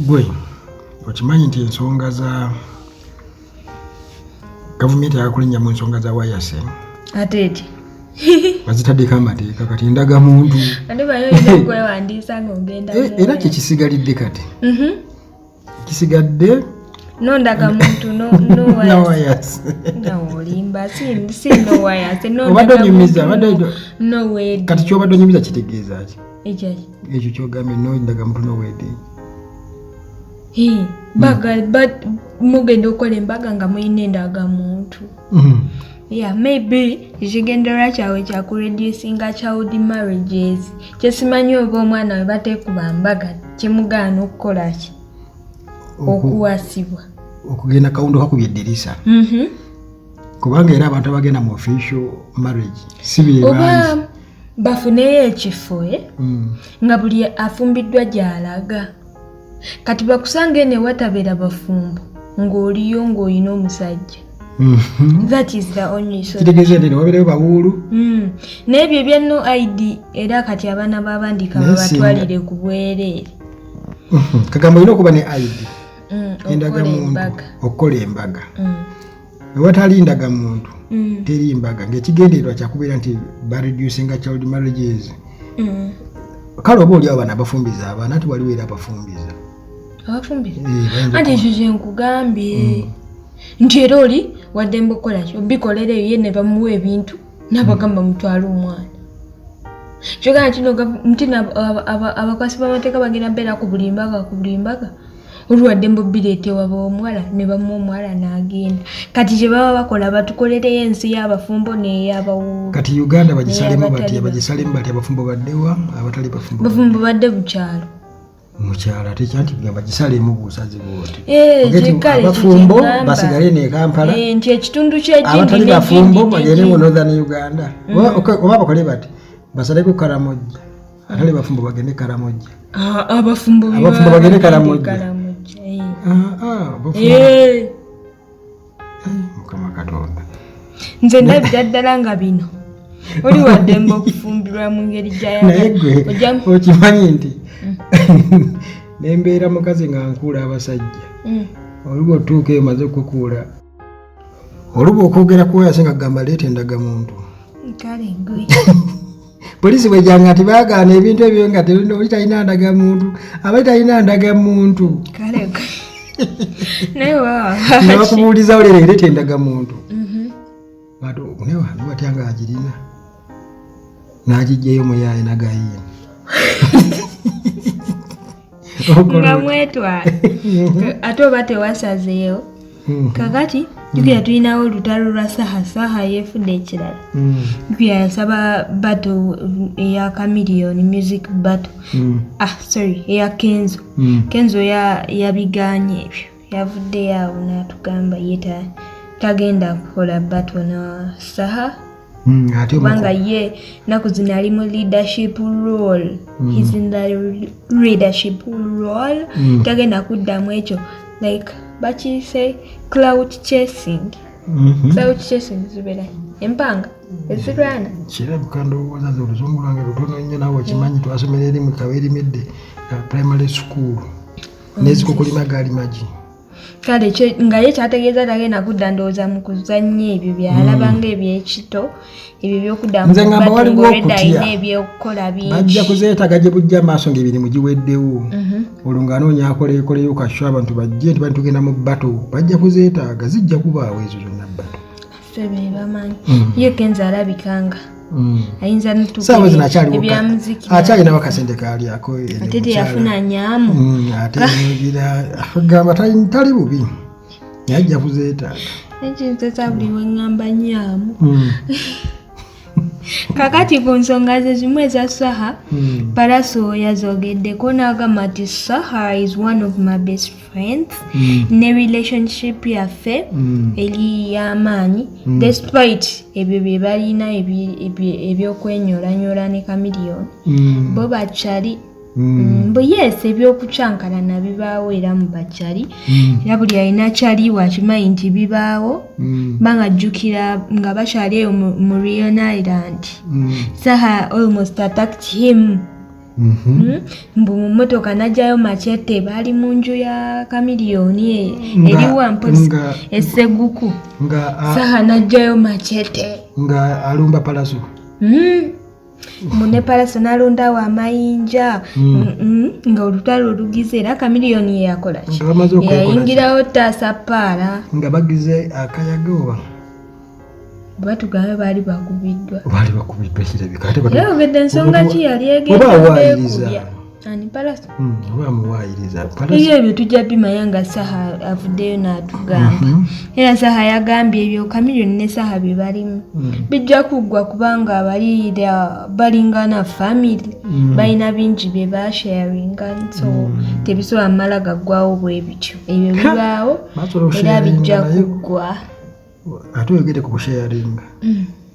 Gwe okimanyi nti ensonga za gavumenti yakulinnya mu nsonga za wayase ate eti bazitaddeko amateeka kati ndagamuntu ate bayo okwewandiisa ng'ogenda era kyekisigalidde kati kisigadde nondagamuntu no wayase olimba si no wayase obadde onyumiza no wedi kati kyobadde onyumiza kitegeeza ki ekyaki ekyo kyogambye nondagamuntu no wedi mugenda okukola embaga nga mulina endagamuntu maybe ekigendererwa kyabwe kyakureducinga child marriages kyesimanyi oba omwana we bateekuba mbaga kimugaana okukola ki okuwasibwa okugenda kawundo kakubye eddirisa kubanga era abantu abagenda mu official marriage sibire oba bafuneyo ekifo nga buli afumbiddwa gy'alaga kati bakusanga ene watabeera bafumbo ng'oliyo ng'olina omusajja that is the only solution. Kitegeeza nti wabeereyo bawuulu n'ebyo ebya no ID era kati abaana b'abandika babatwalire ku bwereere kagamba olina okuba ne ID endagamuntu okukola embaga ewatali ndagamuntu teri embaga ng'ekigendererwa kyakubeera nti bareducinga child marriages kale oba oli abo bana abafumbiza abaana ati waliwo era abafumbiza anti ekyo kyenkugambye nti era oli wadde mbukola ki obikolereyo ye ne bamuwa ebintu n'abagamba mutwala omwana kyogamba nti abakwasi b'amateeka bagenda mbeera ku buli mbaga oluwadde mbubireetewa b'omuwala ne bamuwa omuwala n'agenda kati kye baba bakola batukolereyo ensi y'abafumbo n'ey'abawuulu kati Uganda bagisalemu bati abafumbo baddewa abatali bafumbo badde bukyalo mukyala ate kyanti gamba gisalemu busazi bwoti abafumbo basigale ne Kampala nti ekitundu ky'egindi abatali bafumbo bagende mu Northern Uganda oba bakole bati basaleko Karamojja atali bafumbo bagende Karamojja abafumbo bagende Karamojja Mukama Katonda nze ndabira ddala nga bino oli wadde mba okufumbirwa mu ngeri naye gwe okimanyi nti nembeera mukazi nga nkuula abasajja oluba otuuka eyo maze okukuula oluba okwogera kuwayase nga gamba leeta endagamuntu kale gwe polisi bwejanga ati baagaana ebintu ebyo nga oli talina ndagamuntu aba talina ndagamuntu kale gwe naye nabakubuulizawo leero leeta endagamuntu niwatyanga agirina n'agijjayo muyaye nagayiye nga mwetwala ate oba tewasazeewo kakati jukira tulinawo olutalo lwa saha yeefudde ekirala jukira yasaba bato eya Chameleon music battle eya Kenzo yabiganye ebyo yavuddeyo awo n'atugamba ye tagenda kukola bato na saha kubanga ye naku zino ali mu leadership role he's in the leadership role tagenda kuddamu ekyo like bakiyise cloud chasing zibeera empanga ezirwana kirabika ndowooza ze oluzungu lwange lutono nnyo nawe okimanyi twasomera eri mu kabeerimidde primary school n'ezikukulima gaali magi kale nga ye kyategeeza tagenda kudda ndowooza mu kuzannya ebyo byalabanga ebyekito ebyo byokudda nze ngamba waliwo okutya ebyokukola bingi bajja kuzeetaga gye bujja amaaso ng'ebirimu giweddewo olwo ng'anoonya akolekoleyo kasho abantu bajje nti bali tugenda mu bato bajja kuzeetaaga zijja kubaawo ezo zonna bato ffe be bamanyi ye Kenzo alabikanga ayinza n'ebyamuziki akyalinawo akasente kaalyako ate teyafuna nyaamu ate gamba tali bubi naye ajja kuzeetaaga ekinzesa buli weŋŋamba nyaamu kakati ku nsonga ze zimu eza saha Palaso yazogeddeko n'agamba nti Saha is one of my best friends ne relationship yaffe eri y'amaanyi despite ebyo bye balina ebyokwenyolanyola ne Chameleon bo bakyali mbu yes ebyokucankalana bibaawo era mu bakyali era buli alina kyali wakimanyi nti bibaawo banga jjukira nga bakyali eyo mu Rion Island Saha almost attacked him mbu mu mmotoka najjayo Machete bali mu nju ya Chameleone eriwa mpozi esseguku saha najjayo Machete nga alumba Palaso mune Palaso nalondawo amayinja nga olutalo olugize era Chameleone yakola ki yayingirawo tasapaala nga bagize akayagoba batugambe baali bakubiddwa kirabika yayogedde ensonga ki yali egedde ani Palaso oba amuwaayiriza ebyo tujja bimanya nga Saha avuddeyo n'atugamba era Saha yagambye ebyo Chameleone ne Saha bye balimu bijja kuggwa kubanga balingana family balina bingi bye basharinga so tebisobola mmala gaggwawo bwe bityo ebyo bibaawo era bijja kuggwa ate oyogere ku kusharinga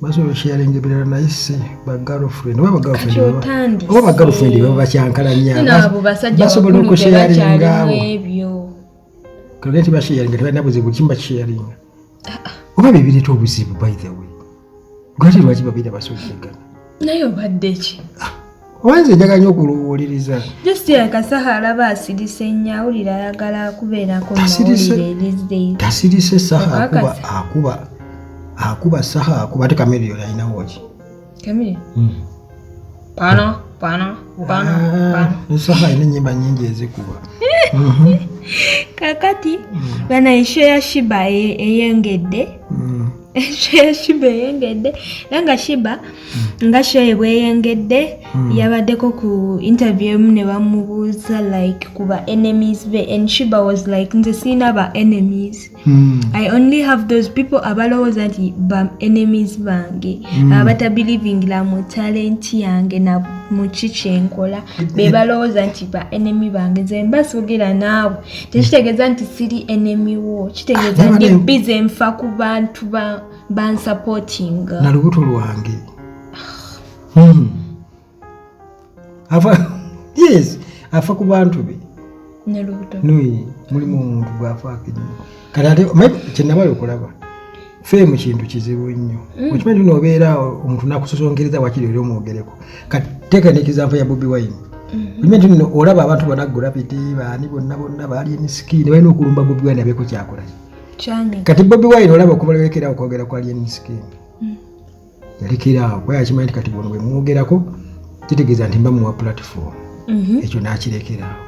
basobola osharinga ebirala naye si bagirlfriend oba bagirlfriend baba bakyankalanya basobola okusharingawo kale tibasharinga tebalina buzibu kimu bakisharinga oba bebireta obuzibu by the way gwati lwaki babira basojjagana naye obadde ki owanze njagala nnyo okuwuliriza just Saha alaba asirise nnyo awulira ayagala kubeerako mawulire these days tasirise Saha akuba Saha akuba ate Chameleone alinawo ki pano Saha alina ennyimba nnyingi ezikuba kakati bana esho ya Shiba eyengedde nga Shiba nga shoye bweyengedde yabaddeko ku interview emu ne bamubuuza like kuba enemies be and Shiba was like nze sina ba enemies I only have those people abalowooza nti ba enemies bange abatabelievingla mu talent yange na mu kikyenkola be balowooza nti ba enemy bange nze mbasogera naawe tekitegeeza nti siri enemy wo kitegeeza ndi busy nfa ku bantu bansupporting na lubuto lwange afa ku bantu be mulimu omuntu gwafaako ennyo kati ate kyennabayo okulaba fe mu kintu kizibu nnyo okimanyi noobeera omuntu nakusosonkereza wakiri oli omwogereko kati teeka n'ekizampo ya Bobi Wine okimanyi nti olaba abantu banagulapiti baani bonna baali emisikini balina okulumba Bobi Wine abeeko kyakola kati Bobi Wine olaba okubalekera okwogera kwali emisikini yalekerawo kuba yakimanyi nti kati bono bwe mwogerako kitegeeza nti mba muwa platform ekyo n'akirekerawo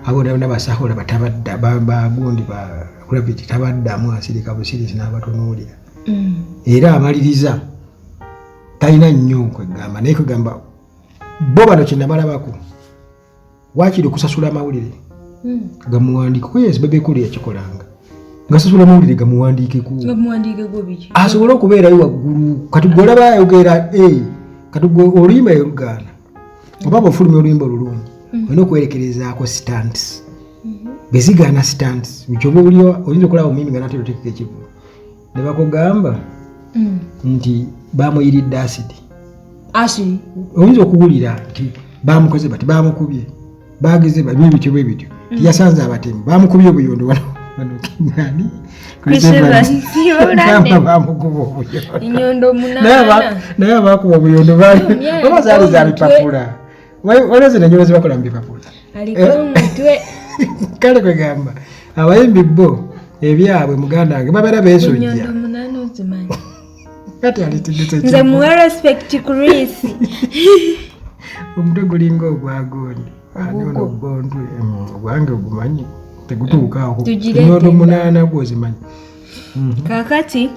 abo nabasaho olaba tabadda bagundi bagulapiti tabaddamu asirika busirisi n'abatunuulira era amaliriza talina nnyo kwegamba naye kwegamba bo bano kyenabalabako wakiri okusasula amawulire gamuwandiiko yes babekuli yakikolanga ngasasula amawulire gamuwandiikeko asobole okubeerayo waggulu kati gwe olaba ayogera kati gwe oluyimba yolugaana oba bwofulumya oluyimba olulungi olina okwerekerezaako stants bezigaana stants kyoba oyinza okulaba omuyimbi nga natera otekeka ekivu ne bakugamba nti bamuyiridde asidi oyinza okuwulira nti bamukoze bati bamukubye bageze bityo bwe bityo tiyasanze abatemu bamukubye obuyondo wanokinani bamukuba obuyondo naye abakuba obuyondo oba zaali za bipapula oleze nenyola zibakola mu bipapula kale kwegamba abayimbi bo ebyabwe muganda wange babeera beesojja kati alitegese omutwe gulinga ogwagondi aniono bontu ogwange ogumanyi tegutuukaawo enyondo munaana gwozimanyi kakati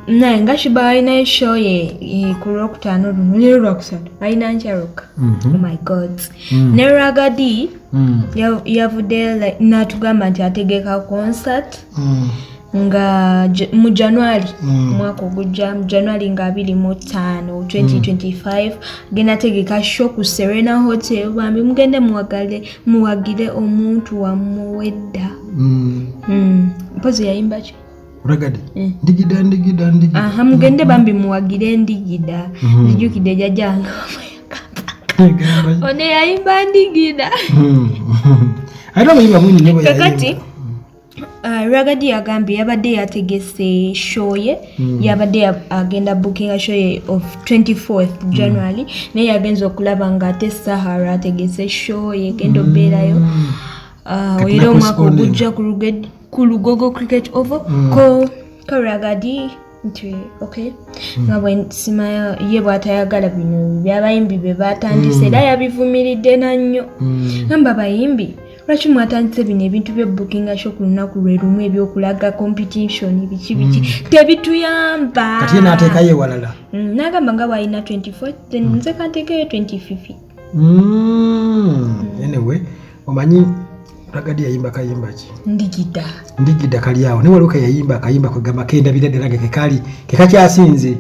naye nga Shiba alina show ye ku Lwokutaano luno lero Lwakusatu alina nkyaruka oh my god ne Ragadi yavudde n'atugamba nti ategeka concert nga mu January mwaka ogujja mu January nga 25 2025 genda tegeka show ku Serena Hotel bambi mugende muwagire omuntu wamuwedda mpozi yayimba ki Ragadi ndigida aha mugende bambi muwagire ndigida zijukide jajanga one yayimba ndigida I don't even know kakati Ragadi agambye yabadde yategese show ye yabadde agenda booking show ye of 24th January naye yagenza okulaba ng'ate Sahara ategese show ye genda obeerayo era omwaka ogujja ku Lugogo Cricket Oval ko Ragadi nti okay nga bwe nsima ye bw'atayagala bino by'abayimbi be batandise era yabivumiridde nannyo gamba abayimbi lwaki mwatandise bino ebintu by'ebookinga show ku lunaku lwe lumu ebyokulaga competition biki tebituyamba kati n'ateekayo ewalala n'agamba nga bw'alina 24 nze kanteekeyo 25 anyway omanyi Ragadi yayimba kayimba ki ndigida kali awo ne waluka yayimba akayimba kwegamba kenda biradde kekakyasinze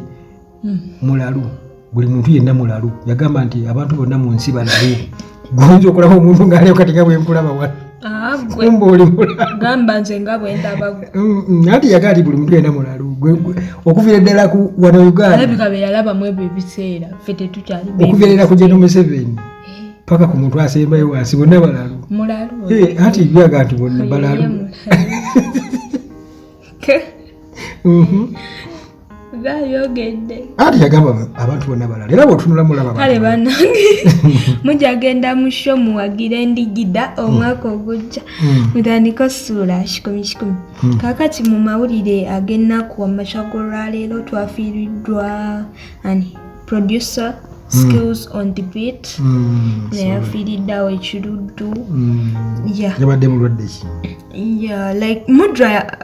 mulalu buli muntu yenna mulalu yagamba nti abantu bonna mu nsi balalu gonzo okulaba omuntu ng'aleo kati nga bwe nkulaba wano kumba oli mulalu gamba nze nga bwe ndaba ati yagali buli muntu yenna mulalu okuviira ddala ku wano Uganda alabika be yalabamu ebyo ebiseera ffe tetukyali okuviira ku General Museveni paka ku muntu asembayo wansi bonna balalu ati byaga nti bonna balalu gayogedde ati yagamba abantu bonna balala era bw'otunula mulaba kale bannange mujja genda mu show muwagire Ndigida omwaka ogujja mutandika ssuula 10 kaakati mu mawulire ag'ennaku wamakya g'olwaleero twafiiriddwa producer Skills on the beat neyafiiriddeawo ekiruddu yabadde mulwadde ki like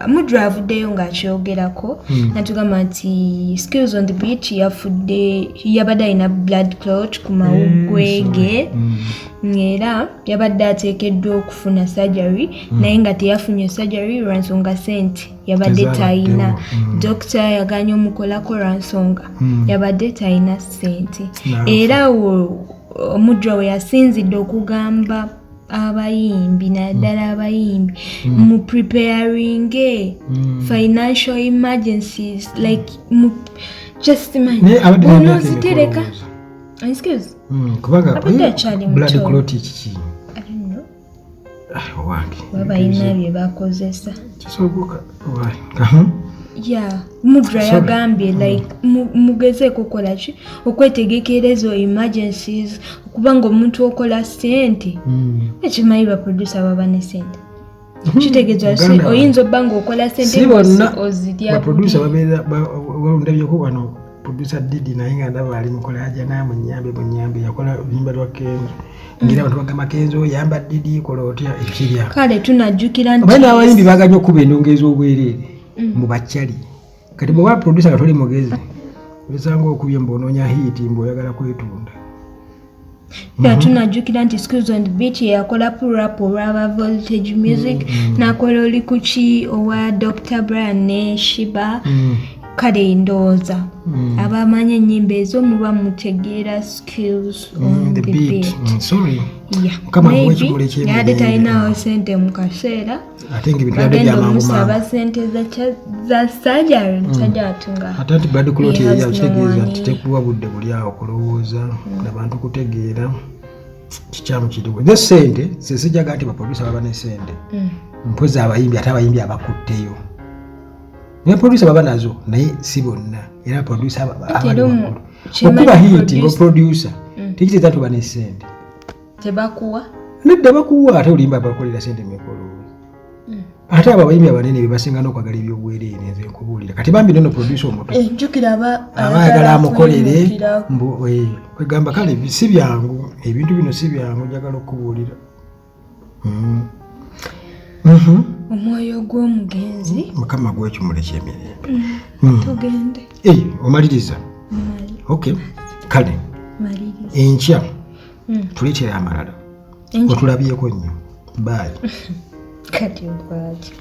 Mudra avuddeyo ng'akyogerako natugamba nti Skills on the beat yabadde alina blood clot ku mawuggwe ge era yabadde ateekeddwa okufuna surgery naye nga teyafunye surgery lwansonga sente yabadde talina dokita yaganya omukolako lwansonga yabadde talina sente era Mudra we yasinzidde okugamba abayimbi naddala abayimbi mu preparing financial emergencies like just imagine zitereka excuse kubanga blood clot kiki babayina bye bakozesa Mudra yagambye like mugezeeko kukola ki okwetegekera ezo emergencies okubanga omuntu okola sente ekimanyi baproducer baba ne sente kitegeeza oyinza obba ngaokola sente baproducer balundabyeko wano producer Didi naye nga ndaba ali mukola aja naamwe munyambe yakola oluyimba lwa Kenzo ngira abantu bagamba Kenzo yamba Didi kola otya ekirya kale tunajjukira nti abaana abayimbi baganya okuba endongeeza obwereere mu bakyali kati bwe producer katoli mugezi bisanga okubye mbonoonya hiti mb'oyagala kwetunda tunajjukira nti Skills on the beat yakola rap olwaba Voltage Music nakola oli kuki owa Dr. Brian ne Shiba kale ndowooza abamanyi ennyimba ezo muba mutegeera Skills on the beat yadde talinawo sente mu kaseera bagenda omusaba sente za sajari musajja atunga ate nti blood clot yakitegeeza nti tekuwa budde buli awo kulowooza nabantu kutegeera kikyamu kiriwo ze sente sesijaga nti baproducer baba ne sente mpozi abayimbi ate abayimbi abakutteyo ne producer baba nazo naye si bonna era producer okuba hiti ngo producer tekitegeeza tuba ne sente tebakuwa nedda bakuwa ate olimba abakolera sente mekolo ate abayimbi abanene bebasinga n'okwagala ebyobwereere nze nkubuulira kati bambi nono producer omuto abayagala amukolere kwegamba kale si byangu ebintu bino si byangu njagala okubuulira omwoyo gw'omugenzi mukama gwekimulekya emirembe tugende omaliriza okay kale enkya tuleetera amalala otulabyeko nnyo baayi kati okwaki